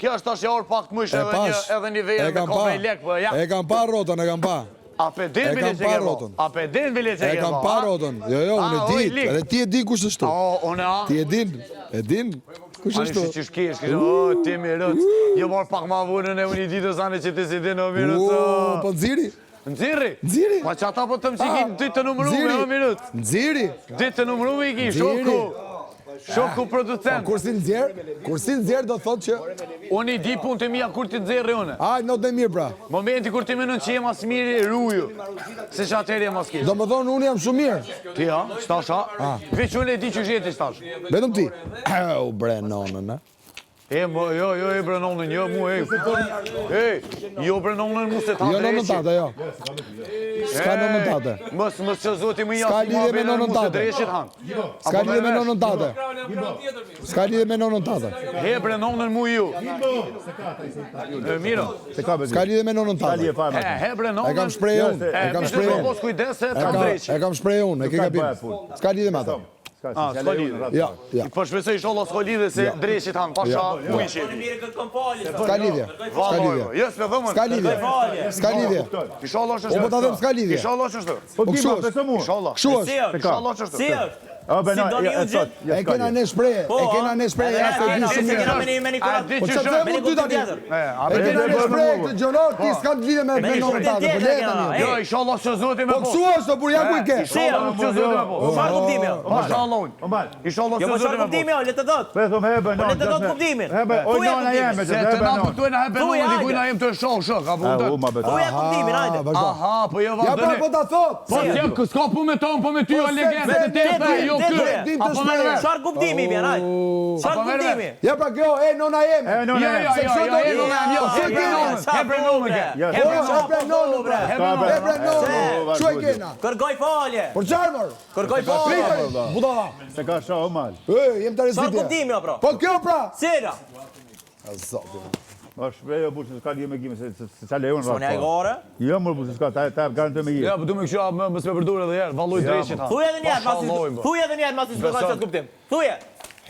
Kjo është tash orë pak të mësh edhe një vejë me ka me lek, po ja. E kam pa rrotën, e kam pa. A pe din vile që ke po? A pe din vile që ke po? E kam pa rrotën. Jo, unë e di. Edhe ti e di kush është tu. Unë a? Ti e din. E din. Kush është tu? Ani që shkesh, ti mirët. Jo marë pak ma vunën e unë i ditë zane që ti si din o mirët. Po nxiri. Nxiri? Nxiri. Pa që ata po të më që ki ditë të numërume o mirët. Nxiri. Ditë të numërume i ki, shoku. Shoku producent. Kur si nxjerë do thotë që... Unë i di punë të mija kur ti nxjerë une. Aj, not dhe mirë pra. Momenti kur ti menon që jem as mirë i ruju. Se që atëherë jem as kishë. Do më thonë unë jam shumë mirë. Ti ha, shtasha. Veç unë e di që jeti shtash. Vetëm ti. U bre nonën, Jo, e brenonën, jo mu, jo brenonën mu se ta jo nonën tate, jo. Ska nonën tate. Mësë që zoti më jasë Ska lidhe me nonën tate. Ska lidhe me nonën tate. Ska lidhe me nonën tate. He brenonën mu ju. Miro. Ska lidhe me nonën tate. He brenonën. E kam shprej unë. E kam shprej unë. Mos kujdes se ta dreqë. E kam shprej unë, e ke gabim. Ska lidhe me ata. S'ka lidhe. Ja. Po shpresoj inshallah s'ka lidhe se dreshit han pasha mu i shefi. Ska lidhje. Ska lidhje. Jo, s'me dhëmën. Ska lidhje. Ska lidhje. Inshallah është. O po ta them s'ka lidhje. Inshallah është. Po kështu është. Inshallah. Kështu është. Inshallah është. Si është? E kena ne shprehje. E kena ne shprehje. Ja se di shumë mirë. Po çfarë them unë ty tani? E kena ne shprehje këtë gjonor, ti s'ka të lidhje me nonën tate. Po le tani. Jo, inshallah që zoti më Po kështu është, por ja ku i ke. Inshallah që zoti më po. Çfarë kuptimi? Mashallah. Inshallah Jo, që po zoti çfarë më po. kuptimi? Le të thot. Po them hebe Le të thot kuptimin. O nona jeme, Se të na kuptojnë hebe nuk di kujna jem të shok, apo u Po ja kuptimin, hajde. Aha, po jo Ja vazhdoni. po ta thot. Po ti s'ka punë me ton, po me ty o legendë të tepë, jo ky. Apo më vesh. Çfarë kuptimi vjen, hajde? Çfarë kuptimi? Ja pra kjo, nona jeme. Çu e kena? Kërkoj falje. Por çfarë mor? Kërkoj falje. Budalla. se ka shoh mal. Jem të Çfarë rezidje. kuptimi apo? Po kjo pra. Cila? Është shprejo bush s'ka lidhje me gjime se ça lejon Sonë ai gore? Jo, më bush s'ka, ta garantoj me Ja, gjime. po du me kështu mos më përdor edhe herë, valloj drejtit ha. Thuaj edhe një herë, masi s'ka çfarë kuptim. Thuaj.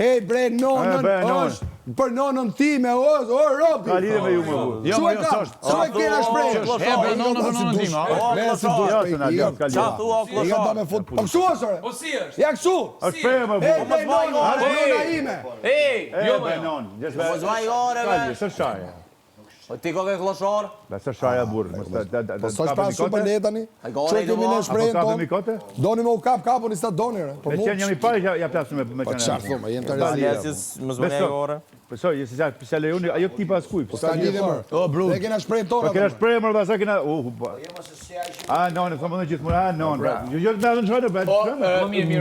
Hej bre, nonën është për nonën time, o robi. Ka lidhje me ju më bush. Jo, jo, s'është. Çu e kena shprehje? He për nonën time, ha. Ne si duhet Jo, shprehje. s'na lidhje, s'ka Ça lidhje. thua Ja klosa? ta me fut. Po kështu është. Po si është? Ja kështu. Është shprejo më Hej bush. bre, nona ime. Ej, Jo, banon. mos vaj gore Ka, be. s'është shaja. Po ti kokë kloshor? Ba s'është shaja burr, mos Po s'është pas super le tani. Ai Çu gore kemi ne Apo shprehjen ka tonë? me kote? Doni me u kapun i sta doni re. Po Me qenë jam i parë ja plasë me Po çfarë thonë, jem të rezidje. Aljesis, mos më ne gore. Po so, je se lejon ajo tipa as kuj. Po s'ka lidhje më. O bro. Ne kena shprehjen Po tonë. kena shprehje më pas kena non, thonë gjithmonë non. Jo të ndajnë shojë be.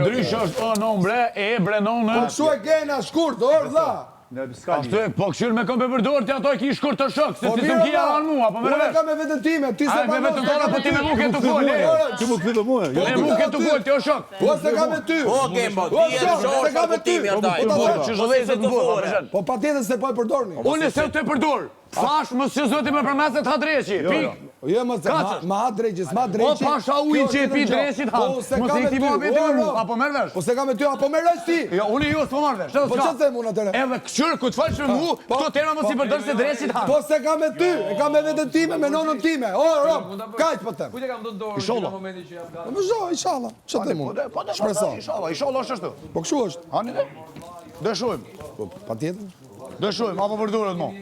Ndrysh është o non bre, e bre non. Po kështu e kena shkurt, vlla. Në s'ka. Ashtu po këshir me këmbë përdor ti ato e ki shkurt të shok, se ti s'm ki aran mua, apo më Unë vesh. kam me veten time, ti se Ai me vetëm tona po ti me mua ke të fol. Ti më kthe mua. Ne mua ke të fol, ti o shok. Po se kam me ty. O kembo, O ti e shok, shoh se kam me ty. kuptimi ataj. Po ta Që zëvej se të bëj, apo Po patjetër se po e përdorni. Unë se të përdor. Thash mos që zoti më përmeset ha dreqi. Pik. Jo më ma ha drejgjës, ma Po drejgjë. pasha ujin që e pi dreqit ha. Mos i ti mua vetë mua, apo merr vesh. Po se kam me ty, apo merr ti. Jo, unë jo s'po marr vesh. Po çfarë them unë atëre? Edhe këshir ku të falsh me mua, këto tema mos i përdor se dreqit ha. Po se kam me ty, e kam me veten time, me nonën time. O, rob, kaq po them. Kujt e kam dhënë dorë Inshallah. në momentin që jam gati. Po zoj, inshallah. Çfarë them unë? Shpresoj. Inshallah është ashtu. Po kështu është. Hani ne? Dëshojmë. Po patjetër. Dëshojmë, apo përdorët mo.